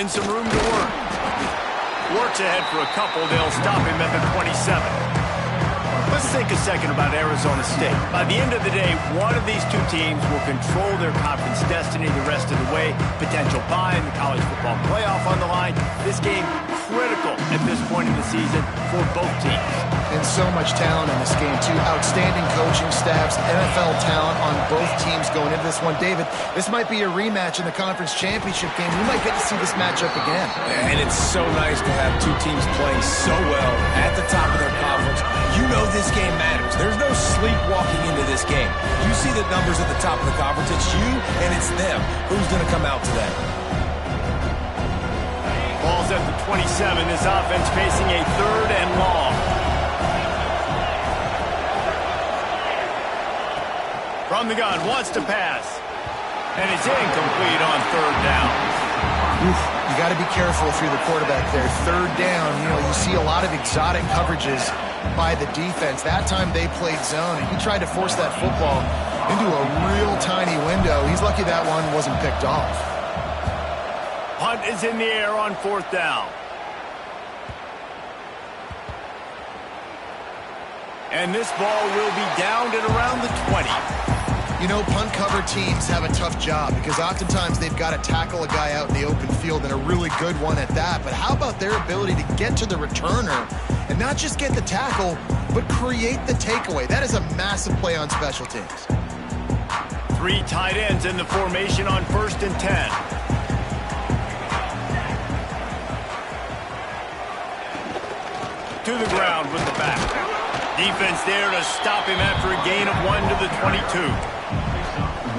and some room to work. Works ahead for a couple. They'll stop him at the 27. Let's think a second about Arizona State. By the end of the day, one of these two teams will control their conference destiny the rest of the way. Potential bye in the college football playoff on the line. This game critical at this point in the season for both teams. And so much talent in this game, too. Outstanding coaching staffs, NFL talent on both teams going into this one. David, this might be a rematch in the conference championship game. We might get to see this matchup again. And it's so nice to have two teams playing so well at the top of their conference. You know this game matters. There's no sleepwalking into this game. You see the numbers at the top of the conference. It's you and it's them. Who's going to come out today? Ball's at the 27. This offense facing a 3rd and long. From the gun, wants to pass. And it's incomplete on 3rd down. You got to be careful if you're the quarterback there. 3rd down, you see a lot of exotic coverages by the defense. That time they played zone, and he tried to force that football into a real tiny window. He's lucky that one wasn't picked off. Punt is in the air on 4th down. And this ball will be downed at around the 20. Punt cover teams have a tough job because oftentimes they've got to tackle a guy out in the open field, and a really good one at that. But how about their ability to get to the returner and not just get the tackle, but create the takeaway? That is a massive play on special teams. 3 tight ends in the formation on 1st and 10. To the ground with the back. Defense there to stop him after a gain of 1 to the 22.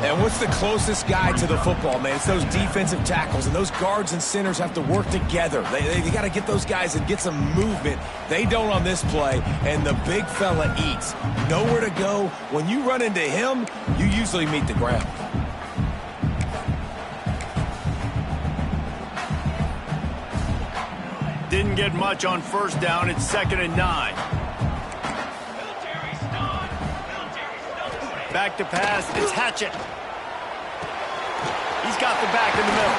And what's the closest guy to the football, man? It's those defensive tackles, and those guards and centers have to work together. They got to get those guys and get some movement. They don't on this play, and the big fella eats. Nowhere to go. When you run into him, you usually meet the ground. Didn't get much on 1st down. It's 2nd and 9. Back to pass. It's Hatchett. He's got the back in the middle.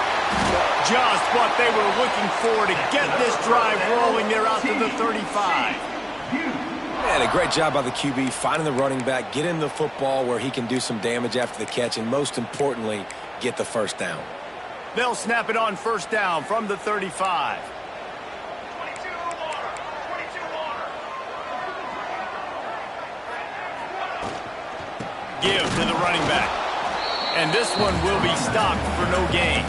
Just what they were looking for to get this drive rolling. They're out to the 35. And a great job by the QB finding the running back, get him the football where he can do some damage after the catch, and most importantly, get the 1st down. They'll snap it on 1st down from the 35. Give to the running back. And this one will be stopped for no gain.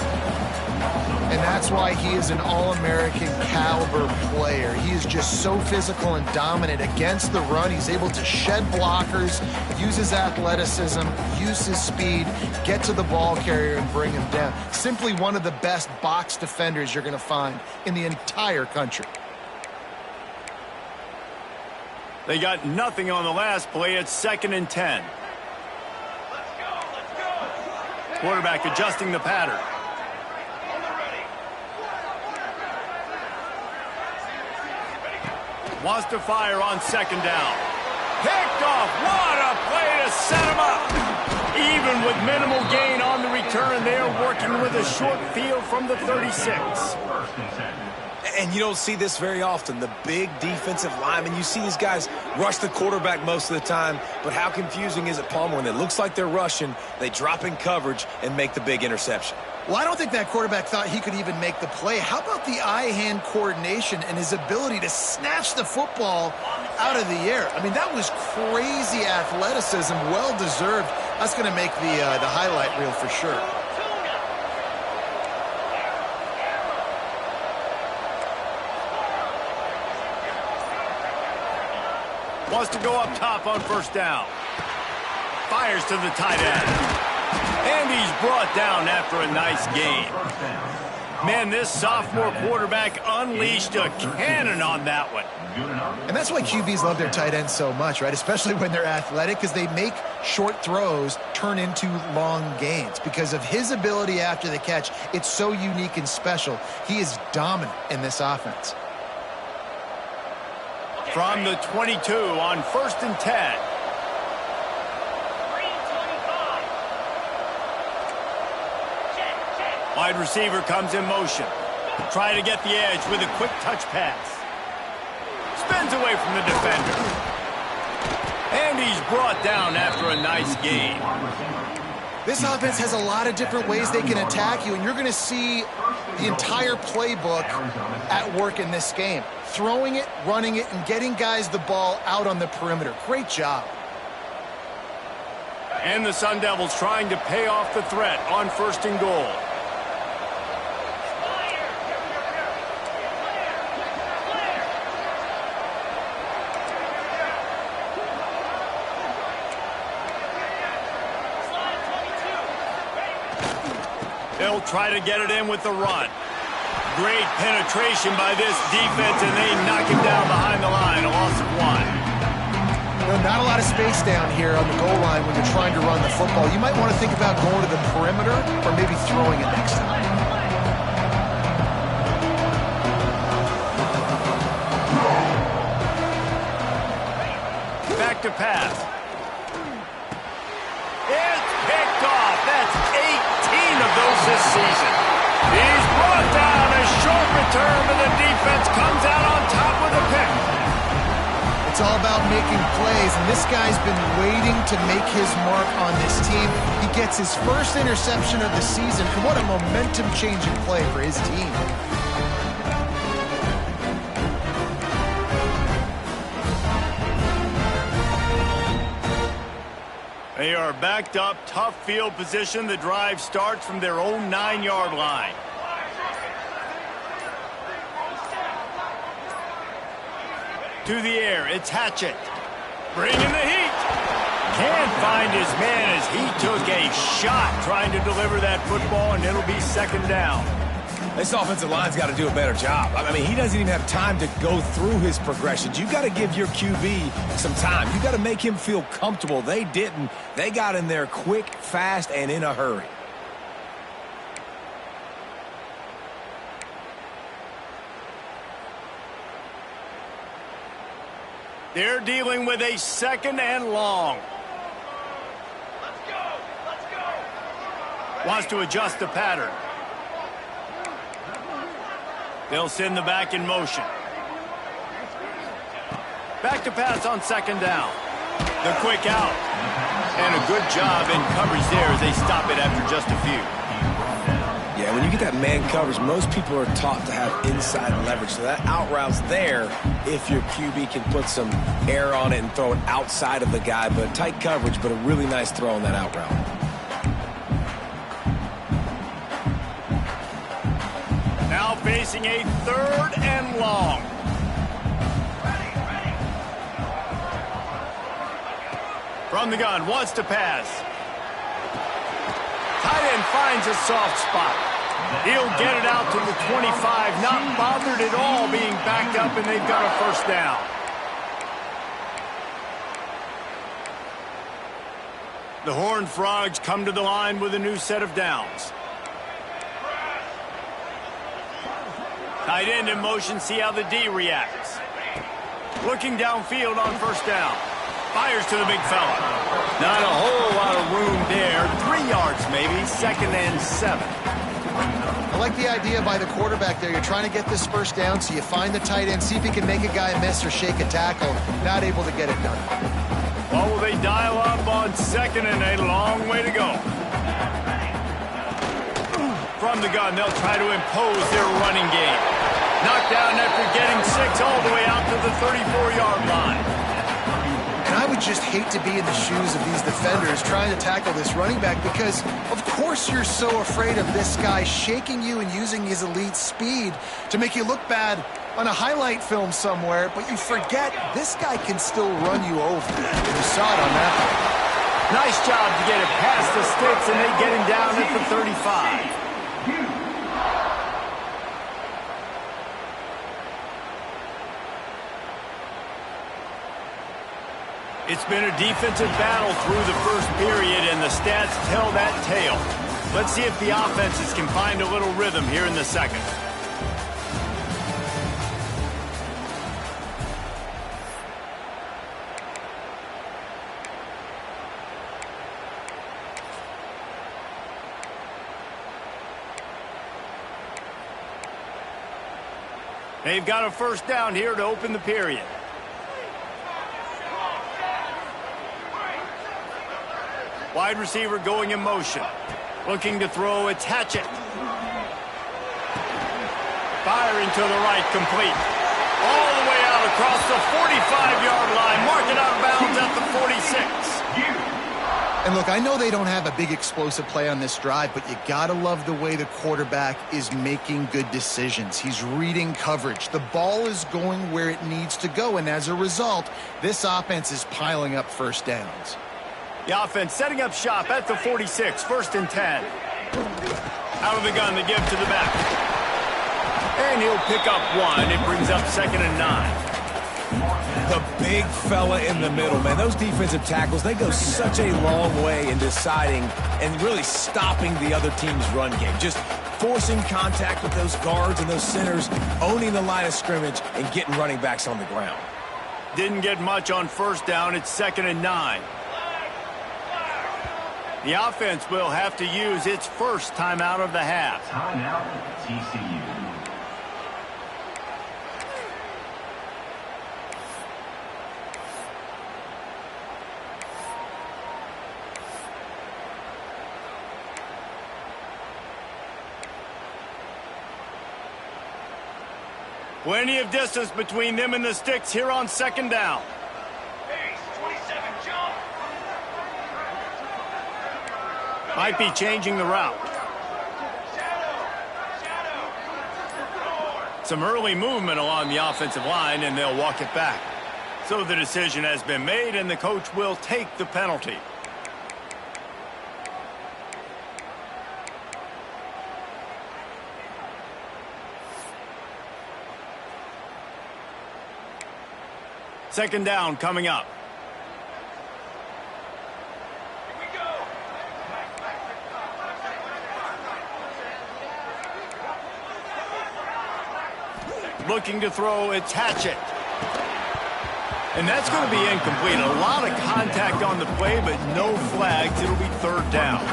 And that's why he is an All-American caliber player. He is just so physical and dominant against the run. He's able to shed blockers, use his athleticism, use his speed, get to the ball carrier and bring him down. Simply one of the best box defenders you're going to find in the entire country. They got nothing on the last play. It's 2nd and 10. Quarterback adjusting the pattern. Wants to fire on 2nd down. Picked off. What a play to set him up. Even with minimal gain on the return, they're working with a short field from the 36. And you don't see this very often. The big defensive linemen, you see these guys rush the quarterback most of the time, but how confusing is it, Palmer, when it looks like they're rushing, they drop in coverage and make the big interception? Well, I don't think that quarterback thought he could even make the play. How about the eye-hand coordination and his ability to snatch the football out of the air? I mean, that was crazy athleticism, well-deserved. That's going to make the highlight reel for sure. Wants to go up top on 1st down. Fires to the tight end. And he's brought down after a nice gain. Man, this sophomore quarterback unleashed a cannon on that one. And that's why QBs love their tight ends so much, right? Especially when they're athletic, because they make short throws turn into long gains. Because of his ability after the catch, it's so unique and special. He is dominant in this offense. From the 22 on 1st and 10. Wide receiver comes in motion. Try to get the edge with a quick touch pass. Spins away from the defender. And he's brought down after a nice gain. This offense has a lot of different ways they can attack you, and you're going to see the entire playbook at work in this game. Throwing it, running it, and getting guys the ball out on the perimeter. Great job. And the Sun Devils trying to pay off the threat on 1st and goal. They'll try to get it in with the run. Great penetration by this defense, and they knock him down behind the line. A loss of 1. Well, not a lot of space down here on the goal line when you're trying to run the football. You might want to think about going to the perimeter or maybe throwing it next time. Back to pass. It's picked off. That's 18 of those this season. He's brought down. A short return, but the defense comes out on top with a pick. It's all about making plays, and this guy's been waiting to make his mark on this team. He gets his first interception of the season, and what a momentum-changing play for his team. They are backed up, tough field position. The drive starts from their own 9-yard line. To the air, it's Hatchett. Bringing the heat. Can't find his man as he took a shot trying to deliver that football, and it'll be 2nd down. This offensive line's got to do a better job. I mean, he doesn't even have time to go through his progressions. You got to give your QB some time. You got to make him feel comfortable. They didn't. They got in there quick, fast, and in a hurry. They're dealing with a 2nd and long. Let's go! Let's go! Wants to adjust the pattern. They'll send the back in motion. Back to pass on 2nd down. The quick out. And a good job in coverage there as they stop it after just a few. Yeah, when you get that man coverage, most people are taught to have inside leverage. So that out route's there if your QB can put some air on it and throw it outside of the guy. But tight coverage, but a really nice throw on that out route. Now facing a 3rd and long. From the gun, wants to pass. Tight end finds a soft spot. He'll get it out to the 25, not bothered at all being backed up, and they've got a 1st down. The Horned Frogs come to the line with a new set of downs. Tight end in motion, see how the D reacts. Looking downfield on 1st down. Fires to the big fella. Not a whole lot of room there. 3 yards maybe, 2nd and 7. I like the idea by the quarterback there. You're trying to get this 1st down, so you find the tight end, see if he can make a guy miss or shake a tackle. Not able to get it done. Well, will they dial up on 2nd and a long way to go? From the gun, they'll try to impose their running game. Knocked down after getting 6 all the way out to the 34-yard line. And I would just hate to be in the shoes of these defenders trying to tackle this running back because, of course, you're so afraid of this guy shaking you and using his elite speed to make you look bad on a highlight film somewhere, but you forget this guy can still run you over. You saw it on that one. Nice job to get it past the sticks, and they get him down at the 35. It's been a defensive battle through the 1st period, and the stats tell that tale. Let's see if the offenses can find a little rhythm here in the 2nd. They've got a first down here to open the period. Wide receiver going in motion. Looking to throw, it's Hatchett. Firing to the right, complete. All the way out across the 45-yard line. Mark it out of bounds at the 46. And look, I know they don't have a big explosive play on this drive, but you gotta love the way the quarterback is making good decisions. He's reading coverage. The ball is going where it needs to go, and as a result, this offense is piling up first downs. The offense setting up shop at the 46, 1st and 10. Out of the gun, they give to the back. And he'll pick up 1. It brings up 2nd and 9. The big fella in the middle, man. Those defensive tackles, they go such a long way in deciding and really stopping the other team's run game. Just forcing contact with those guards and those centers, owning the line of scrimmage, and getting running backs on the ground. Didn't get much on 1st down. It's 2nd and 9. The offense will have to use its first timeout of the half. Timeout, TCU. Plenty of distance between them and the sticks here on 2nd down. Base, 27, jump. Might be changing the route. Shadow. Some early movement along the offensive line, and they'll walk it back. So the decision has been made, and the coach will take the penalty. Second down coming up. Here we go. Looking to throw, it's Hatchett. And that's going to be incomplete. A lot of contact on the play, but no flags. It'll be 3rd down.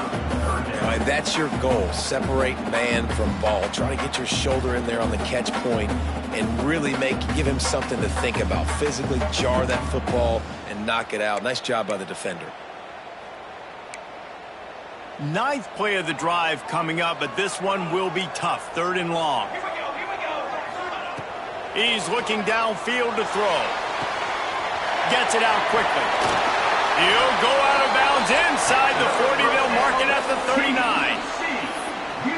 All right, that's your goal. Separate man from ball. Try to get your shoulder in there on the catch point and really give him something to think about. Physically jar that football and knock it out. Nice job by the defender. 9th play of the drive coming up, but this one will be tough. 3rd and long. Here we go. He's looking downfield to throw. Gets it out quickly. He'll go out of bounds inside the 40. They'll mark it at the 39.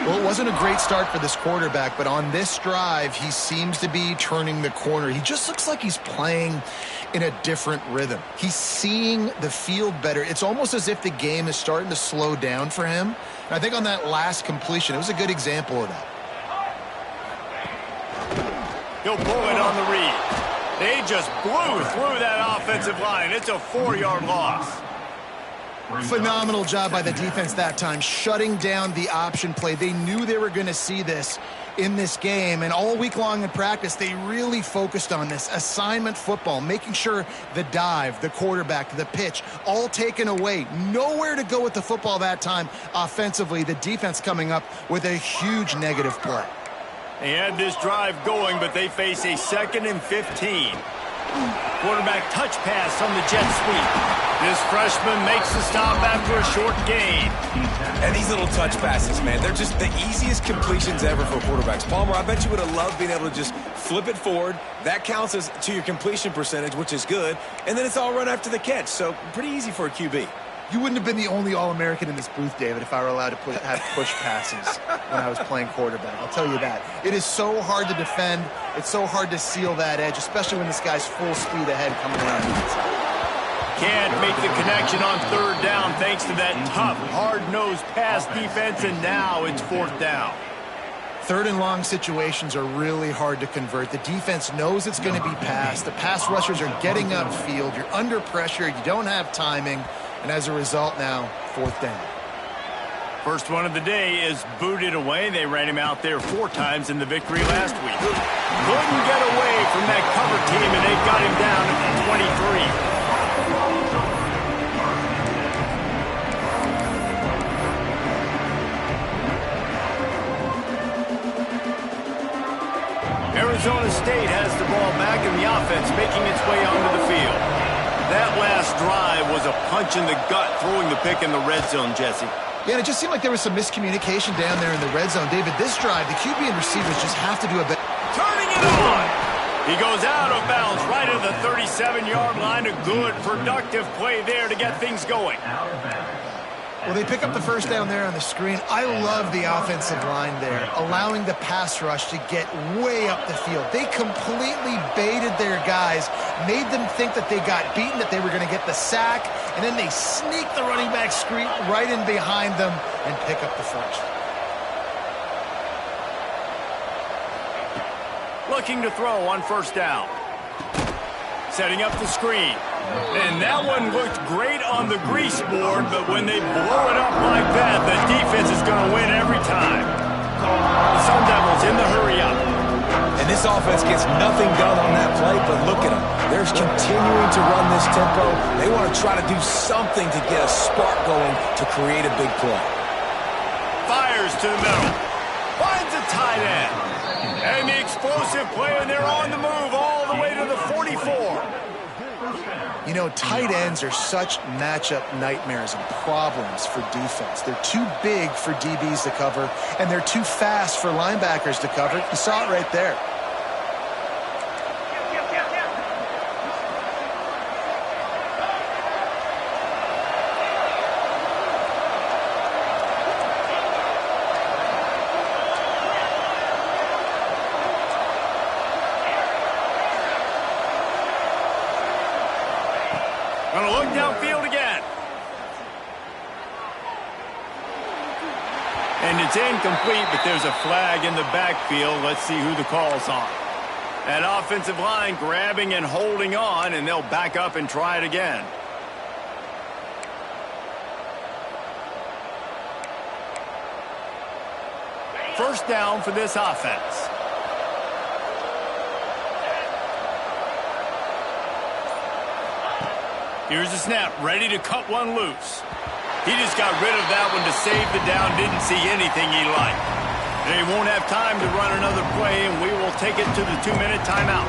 Well, it wasn't a great start for this quarterback, but on this drive, he seems to be turning the corner. He just looks like he's playing in a different rhythm. He's seeing the field better. It's almost as if the game is starting to slow down for him. And I think on that last completion, it was a good example of that. He'll pull it on the read. They just blew through that offensive line. It's a 4-yard loss. Phenomenal job by the defense that time, shutting down the option play. They knew they were going to see this in this game, and all week long in practice, they really focused on this assignment football, making sure the dive, the quarterback, the pitch, all taken away. Nowhere to go with the football that time offensively. The defense coming up with a huge negative play. They had this drive going, but they face a 2nd and 15. Quarterback touch pass on the jet sweep. This freshman makes the stop after a short gain. And these little touch passes, man, they're just the easiest completions ever for quarterbacks. Palmer, I bet you would have loved being able to just flip it forward. That counts as to your completion percentage, which is good. And then it's all run after the catch. So pretty easy for a QB. You wouldn't have been the only All-American in this booth, David, if I were allowed to have push passes when I was playing quarterback. I'll tell you that. It is so hard to defend. It's so hard to seal that edge, especially when this guy's full speed ahead coming around the inside. Can't make the connection on 3rd down thanks to that tough, hard-nosed pass defense, and now it's 4th down. 3rd and long situations are really hard to convert. The defense knows it's going to be passed. The pass rushers are getting upfield. You're under pressure. You don't have timing. And as a result now, 4th down. First one of the day is booted away. They ran him out there 4 times in the victory last week. Couldn't get away from that cover team, and they got him down at the 23. Arizona State has the ball back in the offense, making its way onto the field. That last drive was a punch in the gut, throwing the pick in the red zone, Jesse. Yeah, and it just seemed like there was some miscommunication down there in the red zone. David, this drive, the QB and receivers just have to do a bit. Turning it on. He goes out of bounds right at the 37-yard line. A good, productive play there to get things going. Out of bounds. Well, they pick up the first down there on the screen. I love the offensive line there, allowing the pass rush to get way up the field. They completely baited their guys, made them think that they got beaten, that they were going to get the sack, and then they sneak the running back screen right in behind them and pick up the first. Looking to throw on first down. Setting up the screen. And that one looked great on the grease board, but when they blow it up like that, the defense is going to win every time. The Sun Devils in the hurry up. And this offense gets nothing done on that play, but look at them. They're continuing to run this tempo. They want to try to do something to get a spark going to create a big play. Fires to the middle. Finds a tight end. And the explosive play, and they're on the move all the way to the 44. You know, tight ends are such matchup nightmares and problems for defense. They're too big for DBs to cover, and they're too fast for linebackers to cover. You saw it right there. Gonna look downfield again. And it's incomplete, but there's a flag in the backfield. Let's see who the call's on. That offensive line grabbing and holding on, and they'll back up and try it again. First down for this offense. Here's the snap, ready to cut one loose. He just got rid of that one to save the down, didn't see anything he liked. They won't have time to run another play, and we will take it to the 2-minute timeout.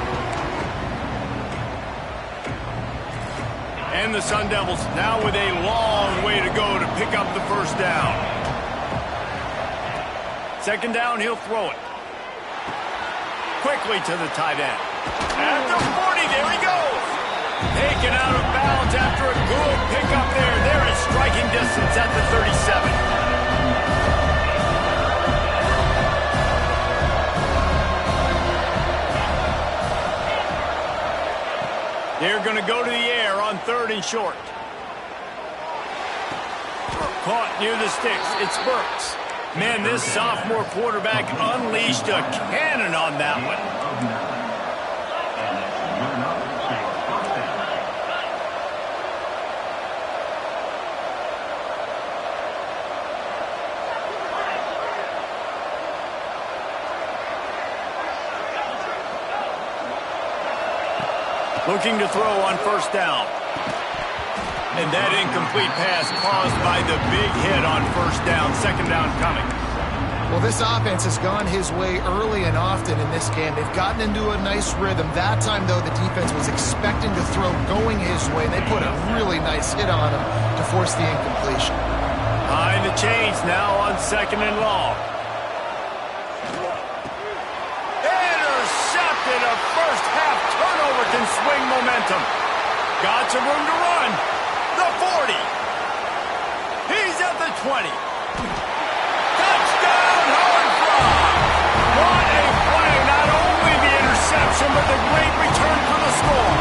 And the Sun Devils now with a long way to go to pick up the first down. Second down, he'll throw it. Quickly to the tight end. At the 40, there he goes. Taken out of bounds after a good pickup there. They're at striking distance at the 37. They're going to go to the air on 3rd and short. Caught near the sticks. It's Burks. Man, this sophomore quarterback unleashed a cannon on that one. Looking to throw on first down. And that incomplete pass caused by the big hit on first down. Second down coming. Well, this offense has gone his way early and often in this game. They've gotten into a nice rhythm. That time, though, the defense was expecting to throw going his way. They put a really nice hit on him to force the incompletion. Behind the chains now on 2nd and long. Intercepted. A first half turnover can swing momentum. Got some room to run. The 40. He's at the 20. Touchdown, Howard Frog. What a play. Not only the interception, but the great return for the score.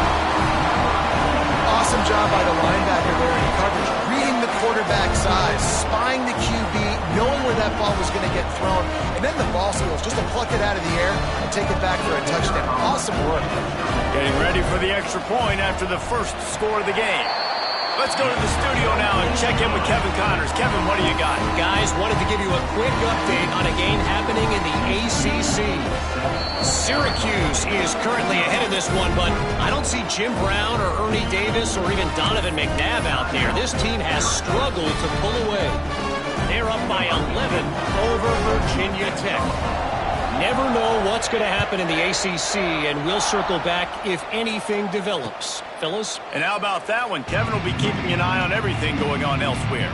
Awesome job by the linebacker there in coverage, reading the quarterback's eyes, spying the QB, knowing where that ball was going to get thrown, and then the ball skills just to pluck it out of the air and take it back for a touchdown. Awesome work. Getting ready for the extra point after the first score of the game. Let's go to the studio now and check in with Kevin Connors. Kevin, what do you got? Guys, wanted to give you a quick update on a game happening in the ACC. Syracuse is currently ahead of this one, but I don't see Jim Brown or Ernie Davis or even Donovan McNabb out there. This team has struggled to pull away. They're up by 11 over Virginia Tech. Never know what's going to happen in the ACC, and we'll circle back if anything develops. Fellas? And how about that one? Kevin will be keeping an eye on everything going on elsewhere.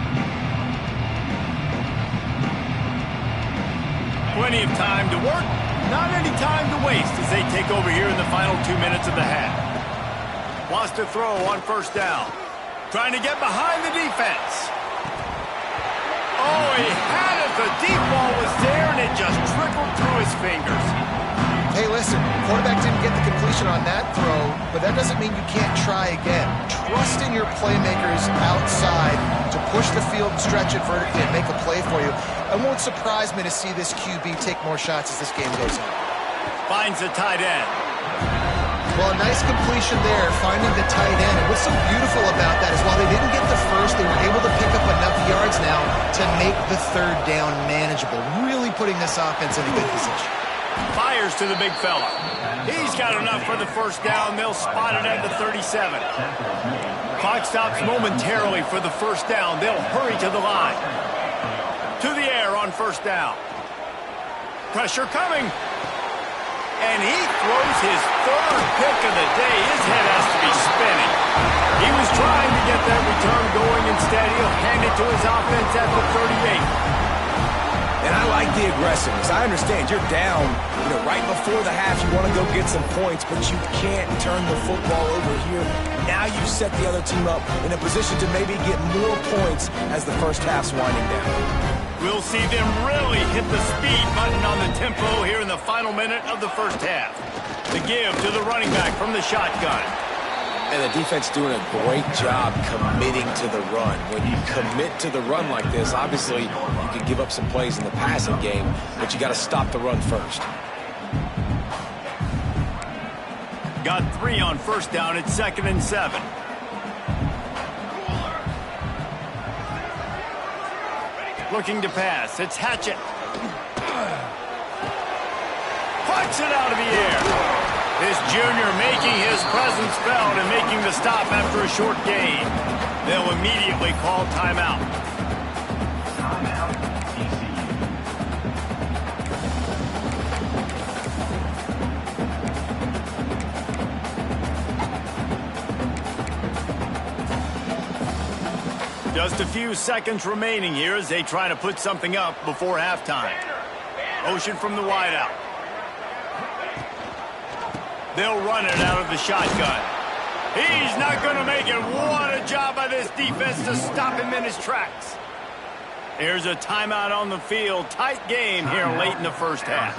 Plenty of time to work, not any time to waste as they take over here in the final 2 minutes of the half. Wants to throw on first down. Trying to get behind the defense. Oh, he had it. The deep ball was there, and it just trickled through his fingers. Hey, listen, quarterback didn't get the completion on that throw, but that doesn't mean you can't try again. Trust in your playmakers outside to push the field, stretch it vertically, and make a play for you. It won't surprise me to see this QB take more shots as this game goes on. Finds the tight end. Well, a nice completion there, finding the tight end. And what's so beautiful about that is while they didn't get the first, they were able to pick up enough yards now to make the third down manageable, really putting this offense in a good position. Fires to the big fella. He's got enough for the first down. They'll spot it at the 37. Clock stops momentarily for the first down. They'll hurry to the line. To the air on first down. Pressure coming. And he throws his third pick of the day. His head has to be spinning. He was trying to get that return going. Instead, he'll hand it to his offense at the 38. And I like the aggressiveness. I understand you're down, right before the half. You want to go get some points, but you can't turn the football over here. Now you set the other team up in a position to maybe get more points as the first half's winding down. We'll see them really hit the speed button on the tempo here in the final minute of the first half. The give to the running back from the shotgun. And the defense doing a great job committing to the run. When you commit to the run like this, obviously you can give up some plays in the passing game, but you got to stop the run first. Got 3 on first down at 2nd and 7. Looking to pass. It's Hatchett. Puts it out of the air. This junior making his presence felt and making the stop after a short gain. They'll immediately call timeout. Timeout, TCU. Just a few seconds remaining here as they try to put something up before halftime. Motion from the wideout. They'll run it out of the shotgun. He's not going to make it. What a job by this defense to stop him in his tracks. There's a timeout on the field. Tight game here late in the first half.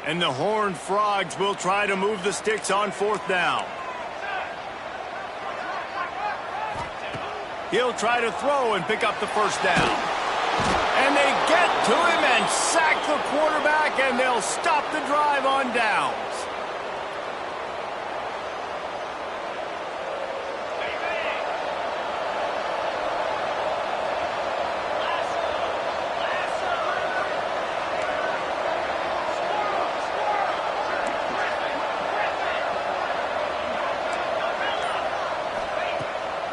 And the Horned Frogs will try to move the sticks on fourth down. He'll try to throw and pick up the first down. And they get to him and sack the quarterback, and they'll stop the drive on downs.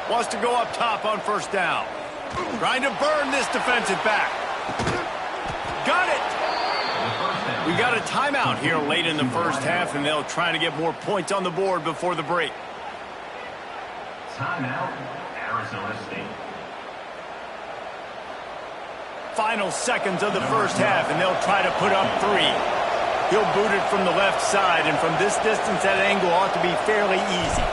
Wants to go up top on first down. Trying to burn this defensive back. Got it! We got a timeout here late in the first half, and they'll try to get more points on the board before the break. Timeout, Arizona State. Final seconds of the first half, and they'll try to put up 3. He'll boot it from the left side, and from this distance, that angle ought to be fairly easy.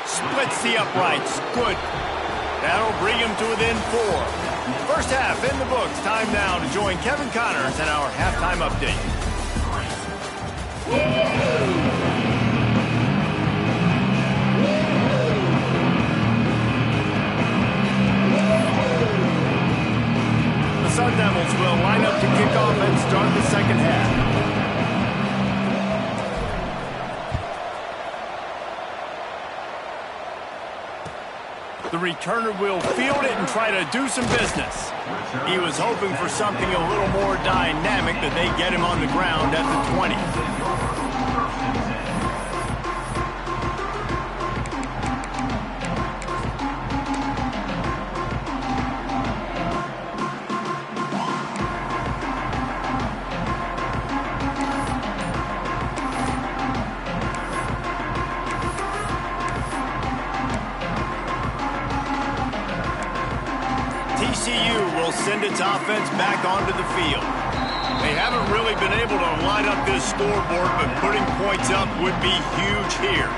Splits the uprights. Good. That'll bring him to within 4. First half in the books. Time now to join Kevin Connors and our halftime update. The Sun Devils will line up to kick off and start the second half. The returner will field it and try to do some business. He was hoping for something a little more dynamic, but they get him on the ground at the 20. TCU will send its offense back onto the field. They haven't really been able to line up this scoreboard, but putting points up would be huge here.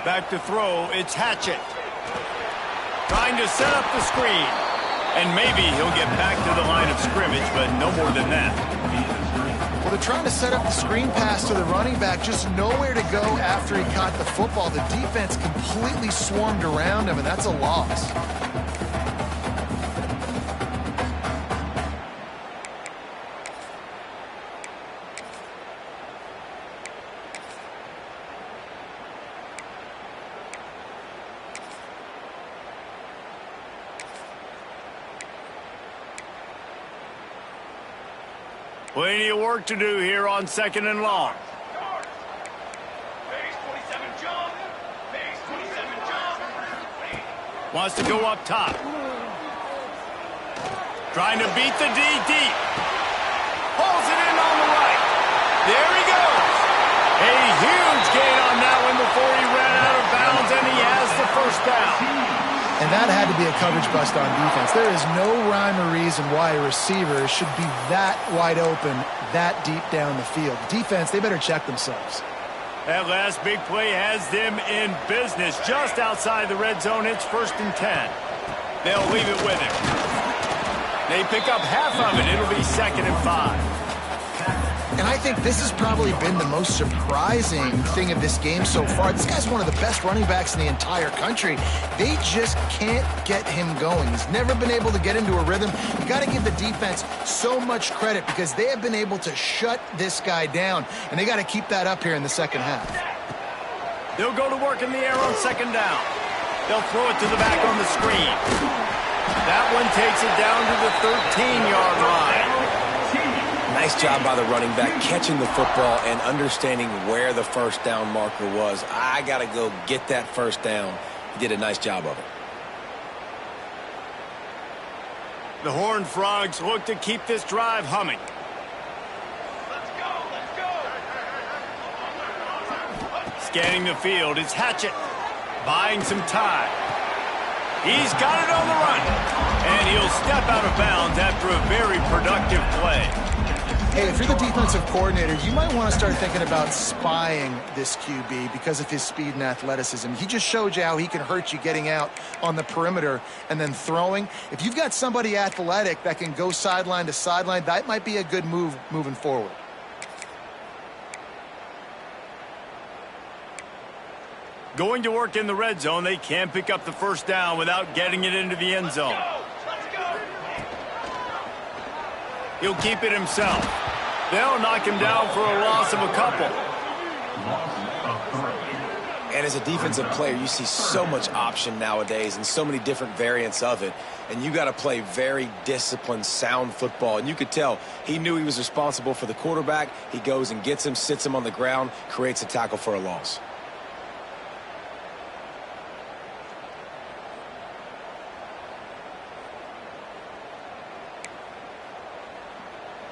Back to throw, it's Hatchett. Trying to set up the screen. And maybe he'll get back to the line of scrimmage, but no more than that. Well, they're trying to set up the screen pass to the running back, just nowhere to go after he caught the football. The defense completely swarmed around him, and that's a loss. Plenty of work to do here on 2nd and long. Base 27, jump. Base 27, jump. Wants to go up top. Trying to beat the D deep. Pulls it in on the right. There he goes. A huge gain on that one before he ran out of bounds, and he has the first down. And that had to be a coverage bust on defense. There is no rhyme or reason why a receiver should be that wide open, that deep down the field. Defense, they better check themselves. That last big play has them in business. Just outside the red zone, it's 1st and 10. They'll leave it with him. They pick up half of it. It'll be 2nd and 5. And I think this has probably been the most surprising thing of this game so far. This guy's one of the best running backs in the entire country. They just can't get him going. He's never been able to get into a rhythm. You got to give the defense so much credit because they have been able to shut this guy down, and they got to keep that up here in the second half. They'll go to work in the air on 2nd down. They'll throw it to the back on the screen. That one takes it down to the 13-yard line. Nice job by the running back, catching the football and understanding where the first down marker was. I got to go get that first down. He did a nice job of it. The Horned Frogs look to keep this drive humming. Let's go, let's go. Scanning the field, it's Hatchett. Buying some time. He's got it on the run. And he'll step out of bounds after a very productive play. Hey, if you're the defensive coordinator, you might want to start thinking about spying this QB because of his speed and athleticism. He just showed you how he can hurt you getting out on the perimeter and then throwing. If you've got somebody athletic that can go sideline to sideline, that might be a good move moving forward. Going to work in the red zone, they can't pick up the first down without getting it into the end zone. Let's go. He'll keep it himself. They'll knock him down for a loss of a couple. And as a defensive player, you see so much option nowadays and so many different variants of it. And you got to play very disciplined, sound football. And you could tell he knew he was responsible for the quarterback. He goes and gets him, sits him on the ground, creates a tackle for a loss.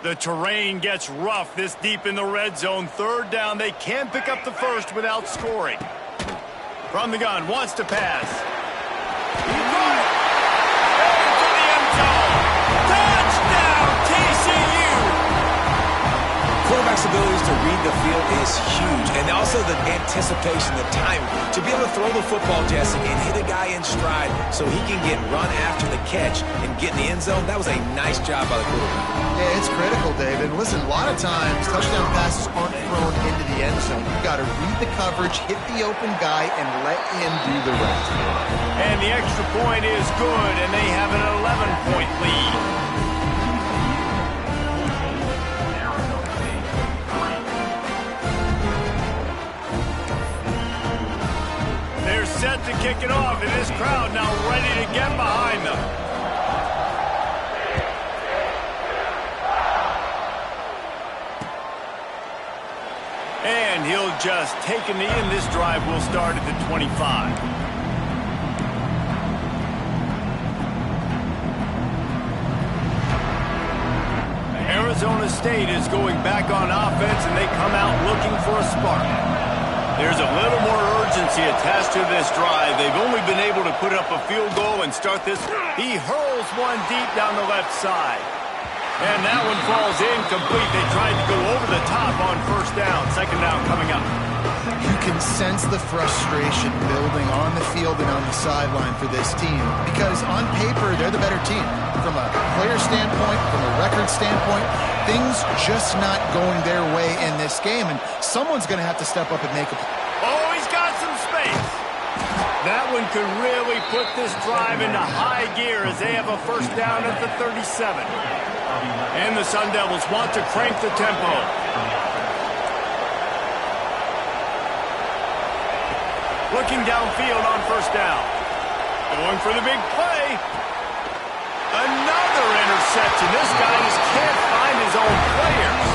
The terrain gets rough this deep in the red zone. 3rd down, they can't pick up the first without scoring. From the gun, wants to pass. He caught it. Into the end zone. Touchdown, TCU. Quarterbacks abilities to read the field is huge. And also the anticipation, the timing. To be able to throw the football, Jesse, and hit a guy in stride so he can get run after the catch and get in the end zone, that was a nice job by the quarterback. Yeah, it's critical, David. Listen, a lot of times touchdown passes aren't thrown into the end zone. You've got to read the coverage, hit the open guy, and let him do the rest. And the extra point is good, and they have an 11-point lead. They're set to kick it off, and this crowd now ready to get behind them. And he'll just take a knee, and this drive will start at the 25. Arizona State is going back on offense, and they come out looking for a spark. There's a little more urgency attached to this drive. They've only been able to put up a field goal and start this. He hurls one deep down the left side. And that one falls incomplete. They tried to go over the top on first down. Second down coming up. You can sense the frustration building on the field and on the sideline for this team because on paper, they're the better team. From a player standpoint, from a record standpoint, things just not going their way in this game, and someone's going to have to step up and make a play. Oh, he's got some space. That one could really put this drive into high gear as they have a first down at the 37. And the Sun Devils want to crank the tempo. Looking downfield on first down. Going for the big play. Another interception. This guy just can't find his own players.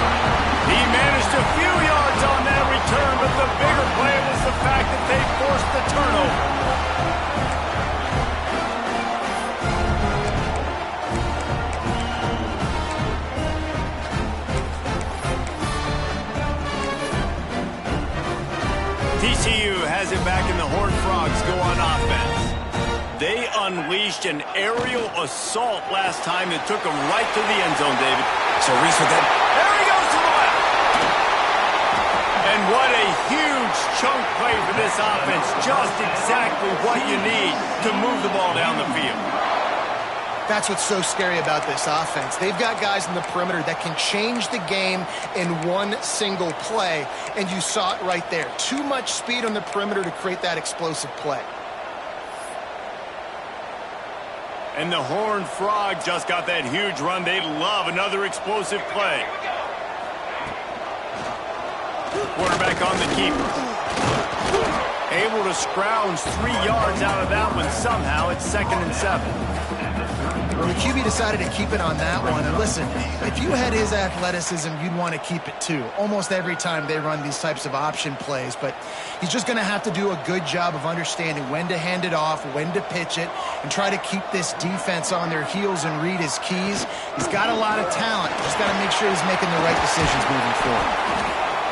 He managed a few yards on that return, but the bigger play was the fact that they forced the turnover. TCU has it back, and the Horned Frogs go on offense. They unleashed an aerial assault last time that took them right to the end zone, David. So Reese with that. There he goes to the left. And what a huge chunk play for this offense. Just exactly what you need to move the ball down the field. That's what's so scary about this offense. They've got guys in the perimeter that can change the game in one single play, and you saw it right there. Too much speed on the perimeter to create that explosive play. And the Horned Frog just got that huge run. They love another explosive play. Quarterback on the keeper. Able to scrounge 3 yards out of that one somehow. It's 2nd and 7. Well, the QB decided to keep it on that one. And listen, if you had his athleticism, you'd want to keep it too. Almost every time they run these types of option plays. But he's just going to have to do a good job of understanding when to hand it off, when to pitch it, and try to keep this defense on their heels and read his keys. He's got a lot of talent. Just got to make sure he's making the right decisions moving forward.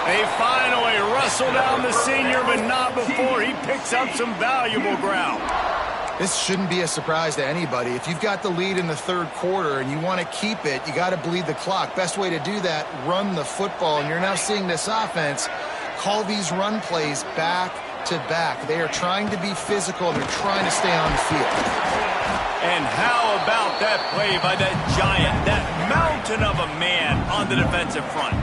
They finally wrestle down the senior, but not before he picks up some valuable ground. This shouldn't be a surprise to anybody. If you've got the lead in the third quarter and you want to keep it, you got to bleed the clock. Best way to do that, run the football. And you're now seeing this offense call these run plays back to back. They are trying to be physical. They're trying to stay on the field. And how about that play by that giant, that mountain of a man on the defensive front?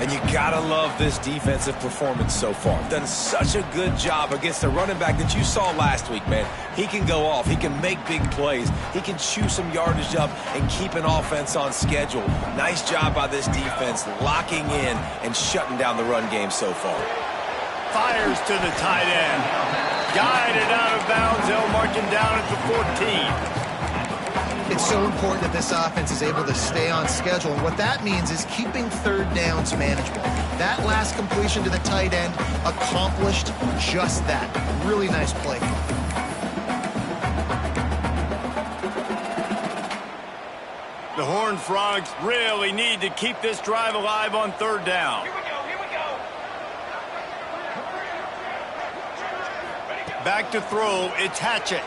And you gotta love this defensive performance so far. Done such a good job against the running back that you saw last week, man. He can go off. He can make big plays. He can chew some yardage up and keep an offense on schedule. Nice job by this defense locking in and shutting down the run game so far. Fires to the tight end. Guided out of bounds. They'll mark him down at the 14. It's so important that this offense is able to stay on schedule. And what that means is keeping third downs manageable. That last completion to the tight end accomplished just that. Really nice play. The Horned Frogs really need to keep this drive alive on third down. Here we go, here we go. Back to throw. It's Hatchett.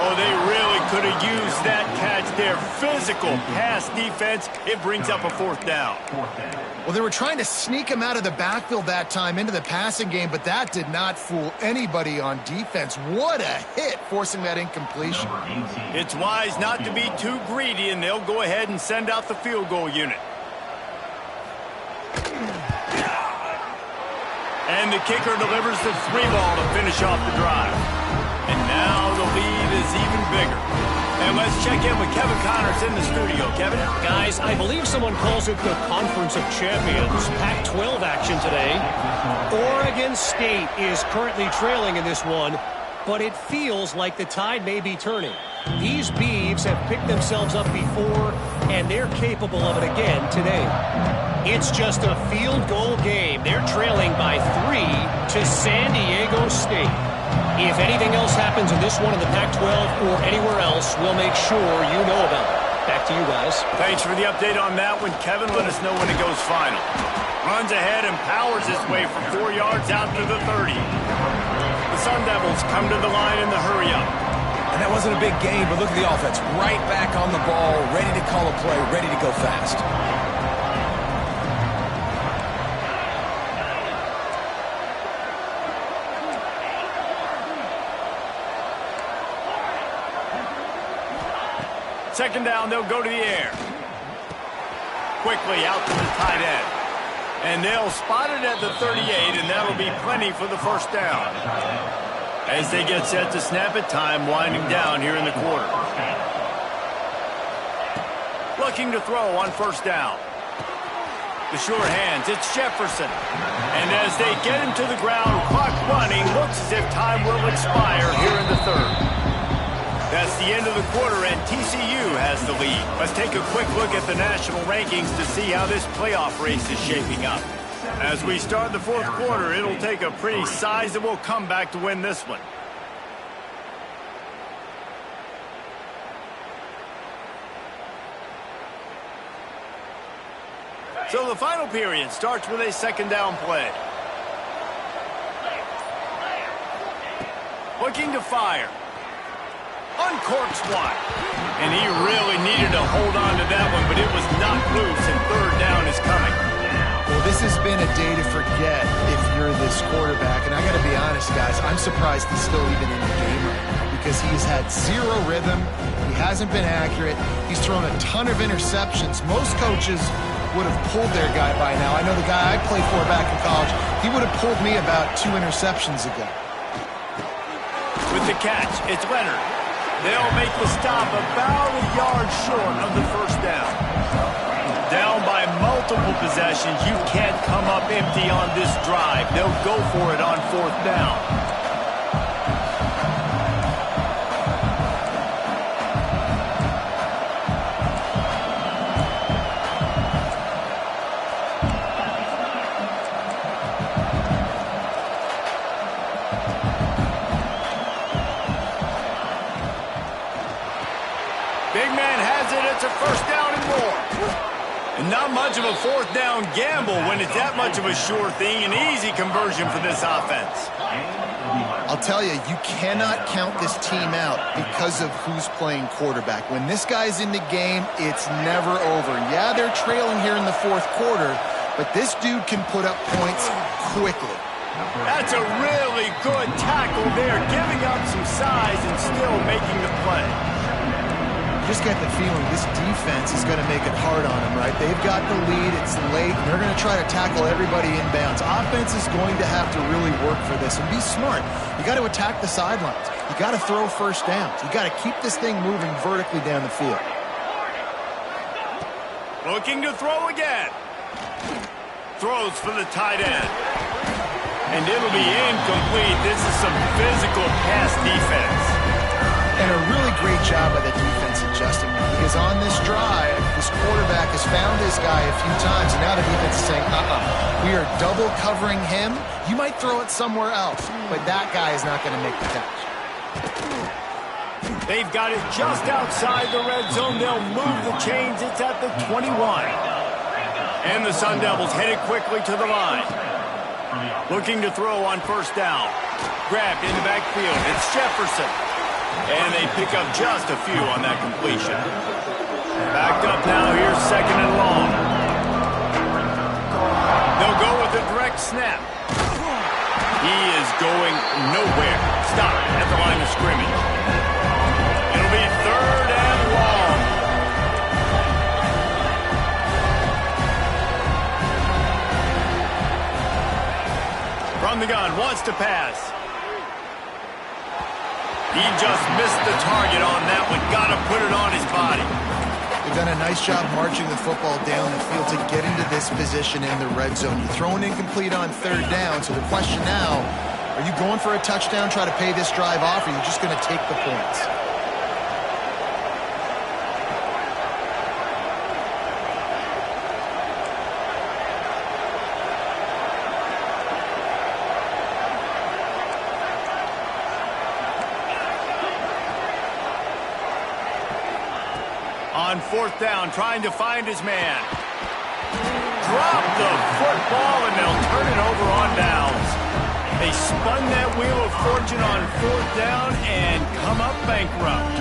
Oh, they really could have used that catch there. Physical pass defense. It brings up a fourth down. Well, they were trying to sneak him out of the backfield that time into the passing game, but that did not fool anybody on defense. What a hit, forcing that incompletion. It's wise not to be too greedy, and they'll go ahead and send out the field goal unit. And the kicker delivers the 3-ball to finish off the drive. And now the lead is even bigger. And let's check in with Kevin Connors in the studio. Kevin? Guys, I believe someone calls it the Conference of Champions. Pac-12 action today. Oregon State is currently trailing in this one, but it feels like the tide may be turning. These Beavs have picked themselves up before, and they're capable of it again today. It's just a field goal game. They're trailing by 3 to San Diego State. If anything else happens in this one in the Pac-12 or anywhere else, we'll make sure you know about it. Back to you guys. Thanks for the update on that one, Kevin. Let us know when it goes final. Runs ahead and powers his way for 4 yards out to the 30. The Sun Devils come to the line in the hurry-up. And that wasn't a big gain, but look at the offense. Right back on the ball, ready to call a play, ready to go fast. Second down, they'll go to the air. Quickly out to the tight end. And they'll spot it at the 38, and that'll be plenty for the first down. As they get set to snap it, time winding down here in the quarter. Looking to throw on first down. The sure hands, it's Jefferson. And as they get him to the ground, clock running, looks as if time will expire here in the third. That's the end of the quarter, and TCU has the lead. Let's take a quick look at the national rankings to see how this playoff race is shaping up. As we start the fourth quarter, it'll take a pretty sizable comeback to win this one. So the final period starts with a second down play. Looking to fire. Uncorks one. And he really needed to hold on to that one, but it was knocked loose, and third down is coming. Well, this has been a day to forget if you're this quarterback. And I got to be honest, guys, I'm surprised he's still even in the game right now because he's had zero rhythm. He hasn't been accurate. He's thrown a ton of interceptions. Most coaches would have pulled their guy by now. I know the guy I played for back in college, he would have pulled me about 2 interceptions ago. With the catch, it's Leonard. They'll make the stop about a yard short of the first down. Down by multiple possessions. You can't come up empty on this drive. They'll go for it on fourth down. Big man has it. It's a first down and more. And not much of a fourth down gamble when it's that much of a sure thing. An easy conversion for this offense. I'll tell you, you cannot count this team out because of who's playing quarterback. When this guy's in the game, it's never over. Yeah, they're trailing here in the fourth quarter, but this dude can put up points quickly. That's a really good tackle there, giving up some size and still making the play. Just get the feeling this defense is going to make it hard on them, right? They've got the lead, it's late, and they're going to try to tackle everybody inbounds. Offense is going to have to really work for this and be smart. You got to attack the sidelines. You got to throw first downs. You got to keep this thing moving vertically down the field. Looking to throw again. Throws for the tight end. And it'll be incomplete. This is some physical pass defense. And a really great job by the defense adjusting because on this drive, this quarterback has found his guy a few times, and now the defense is saying, we are double covering him. You might throw it somewhere else, but that guy is not going to make the catch. They've got it just outside the red zone. They'll move the chains. It's at the 21. And the Sun Devils headed quickly to the line. Looking to throw on first down. Grabbed in the backfield. It's Jefferson. And they pick up just a few on that completion. Backed up now, here's 2nd and long. They'll go with a direct snap. He is going nowhere. Stop at the line of scrimmage. It'll be 3rd and long. From the gun, wants to pass. He just missed the target on that one. Got to put it on his body. They've done a nice job marching the football down the field to get into this position in the red zone. You throw an incomplete on 3rd down, so the question now, are you going for a touchdown, try to pay this drive off, or are you just going to take the points? On 4th down, trying to find his man. Drop the football, and they'll turn it over on downs. They spun that wheel of fortune on 4th down and come up bankrupt.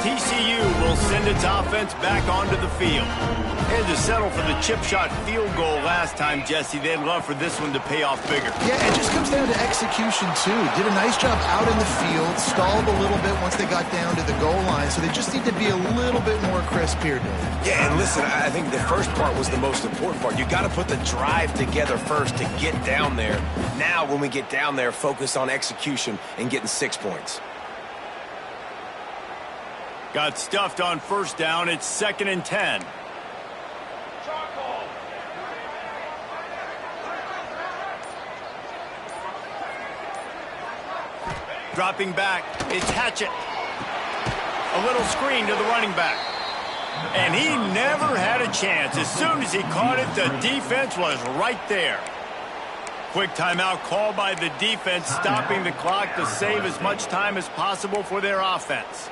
TCU will send its offense back onto the field. They had to settle for the chip shot field goal last time, Jesse. They'd love for this one to pay off bigger. Yeah, it just comes down to execution, too. Did a nice job out in the field, stalled a little bit once they got down to the goal line, so they just need to be a little bit more crisp here, Dave. Yeah, and listen, I think the first part was the most important part. You got to put the drive together first to get down there. Now, when we get down there, focus on execution and getting 6 points. Got stuffed on 1st down. It's 2nd and 10. Dropping back, it's Hatchett. A little screen to the running back. And he never had a chance. As soon as he caught it, the defense was right there. Quick timeout called by the defense, stopping the clock to save as much time as possible for their offense.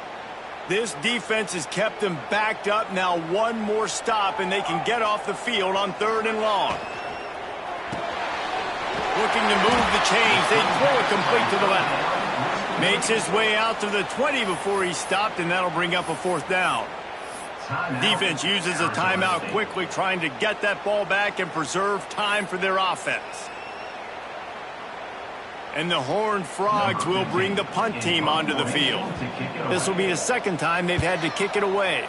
This defense has kept them backed up. Now one more stop, and they can get off the field on 3rd and long. Looking to move the chains. They throw it complete to the left. Makes his way out to the 20 before he stopped, and that'll bring up a 4th down. Defense uses a timeout quickly, trying to get that ball back and preserve time for their offense. And the Horned Frogs will bring the punt team onto the field. This will be the 2nd time they've had to kick it away.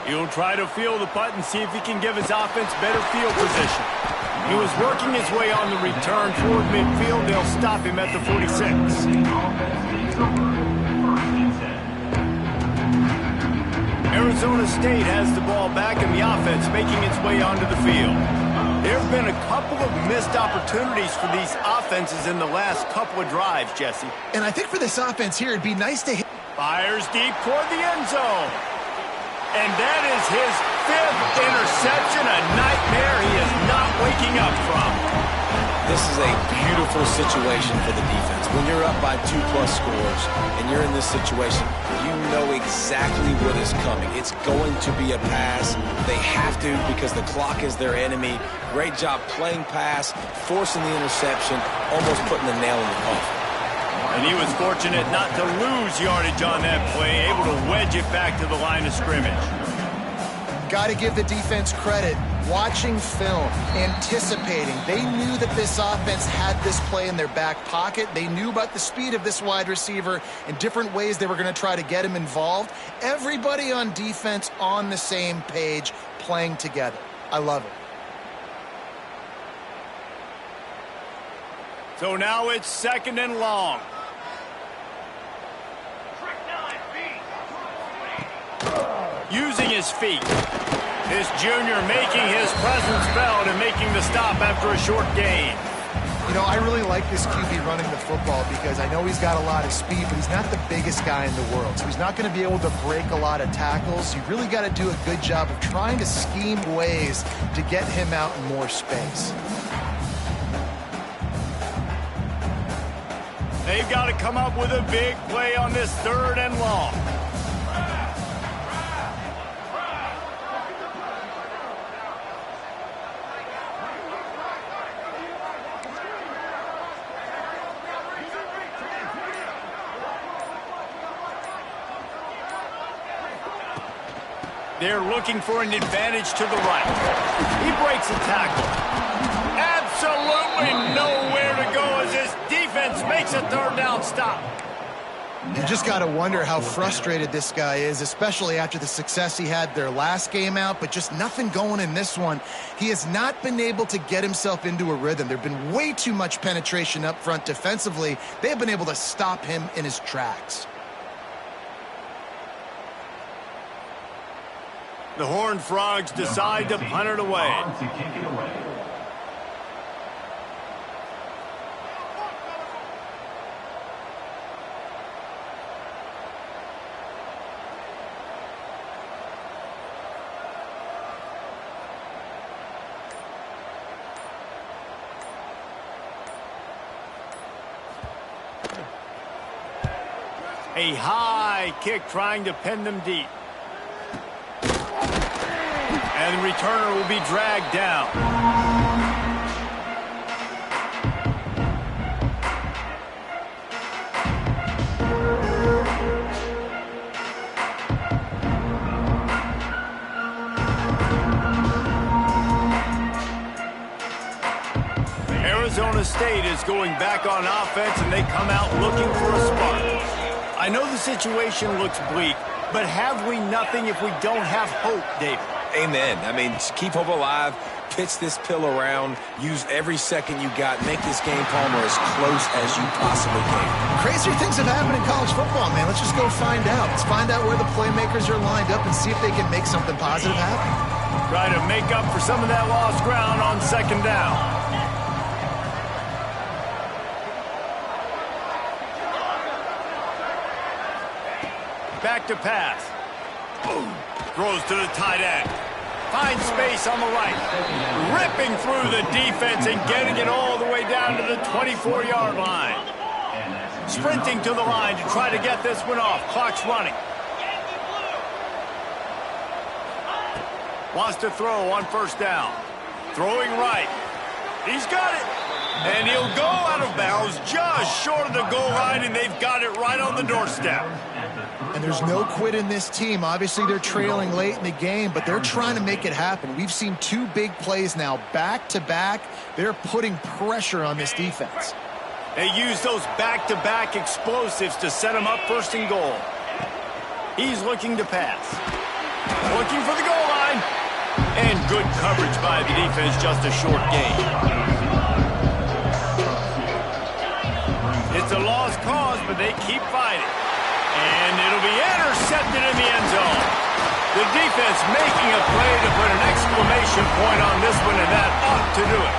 He'll try to field the punt and see if he can give his offense better field position. He was working his way on the return toward midfield. They'll stop him at the 46. Arizona State has the ball back, and the offense making its way onto the field. There have been a couple of missed opportunities for these offenses in the last couple of drives, Jesse. And I think for this offense here, it'd be nice to hit. Fires deep toward the end zone. And that is his 5th interception, a nightmare he is not waking up from. This is a beautiful situation for the defense. When you're up by 2+ scores and you're in this situation, you know exactly what is coming. It's going to be a pass. They have to because the clock is their enemy. Great job playing pass, forcing the interception, almost putting the nail in the coffin. And he was fortunate not to lose yardage on that play, able to wedge it back to the line of scrimmage. Got to give the defense credit. Watching film, anticipating. They knew that this offense had this play in their back pocket. They knew about the speed of this wide receiver and different ways they were going to try to get him involved. Everybody on defense on the same page, playing together. I love it. So now it's 2nd and long. Using his feet. This junior making his presence felt and making the stop after a short gain. You know, I really like this QB running the football because I know he's got a lot of speed, but he's not the biggest guy in the world. So he's not going to be able to break a lot of tackles. You really got to do a good job of trying to scheme ways to get him out in more space. They've got to come up with a big play on this 3rd and long. They're looking for an advantage to the right. He breaks a tackle. Absolutely nowhere to go as this defense makes a third down stop. You just got to wonder how frustrated this guy is, especially after the success he had their last game out, but just nothing going in this one. He has not been able to get himself into a rhythm. There have been way too much penetration up front defensively. They have been able to stop him in his tracks. The Horned Frogs decide to punt it away. To kick it away. A high kick trying to pin them deep. And the returner will be dragged down. Arizona State is going back on offense, and they come out looking for a spark. I know the situation looks bleak, but have we nothing if we don't have hope, David? Amen. I mean, keep hope alive, pitch this pill around, use every second you got, make this game, Palmer, as close as you possibly can. Crazier things have happened in college football, man. Let's just go find out. Let's find out where the playmakers are lined up and see if they can make something positive happen. Try to make up for some of that lost ground on second down. Back to pass. Throws to the tight end. Finds space on the right. Ripping through the defense and getting it all the way down to the 24-yard line. Sprinting to the line to try to get this one off. Clock's running. Wants to throw on first down. Throwing right. He's got it. And he'll go out of bounds just short of the goal line, and they've got it right on the doorstep. And there's no quit in this team. Obviously, they're trailing late in the game, but they're trying to make it happen. We've seen two big plays now, back-to-back. They're putting pressure on this defense. They use those back-to-back explosives to set them up first and goal. He's looking to pass. Looking for the goal line. And good coverage by the defense, just a short gain. It's a lost cause, but they keep fighting. And it'll be intercepted in the end zone. The defense making a play to put an exclamation point on this one, and that ought to do it.